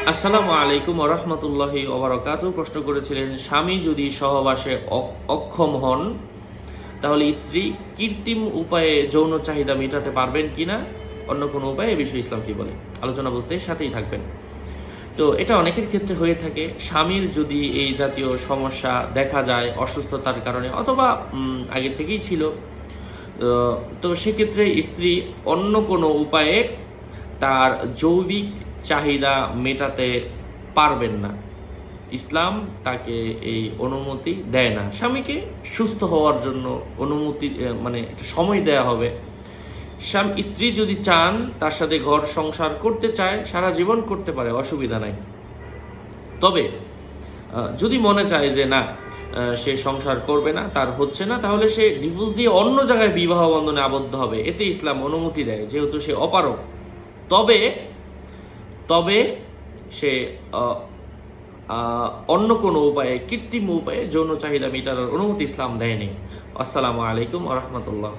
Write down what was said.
আসসালামু আলাইকুম ওয়া রাহমাতুল্লাহি ওয়া বারাকাতুহু। প্রশ্ন করেছিলেন, স্বামী যদি সহবাসে অক্ষম হন তাহলে স্ত্রী কৃত্রিম উপায়ে যৌন চাহিদা মেটাতে পারবেন কিনা, অন্য কোনো উপায়ে? এ বিষয়ে ইসলাম কি বলে? আলোচনা বুঝতে সাথেই থাকবেন। তো এটা অনেকের ক্ষেত্রে হয়ে থাকে, স্বামীর যদি এই জাতীয় সমস্যা দেখা যায় অসুস্থতার কারণে অথবা আগে থেকেই ছিল, তো সেক্ষেত্রে স্ত্রী অন্য কোনো উপায়ে তার জৈবিক চাহিদা মেটাতে পারবেন না। ইসলাম তাকে এই অনুমতি দেয় না। স্বামীকে সুস্থ হওয়ার জন্য অনুমতি মানে একটা সময় দেয়া হবে। স্ত্রী যদি চান, তার সাথে ঘর সংসার করতে চায়, সারা জীবন করতে পারে, অসুবিধা নাই। তবে যদি মনে চায় যে না, সে সংসার করবে না, তার হচ্ছে না, তাহলে সে ডিভোর্স দিয়ে অন্য জায়গায় বিবাহ বন্ধনে আবদ্ধ হবে। এতে ইসলাম অনুমতি দেয়, যেহেতু সে অপারগ। তবে তবে সে অন্য কোনো উপায়ে, কৃত্রিম উপায়ে যৌন চাহিদা মেটানোর অনুমতি ইসলাম দেয়নি। আসসালামু আলাইকুম ওয়া রাহমাতুল্লাহ।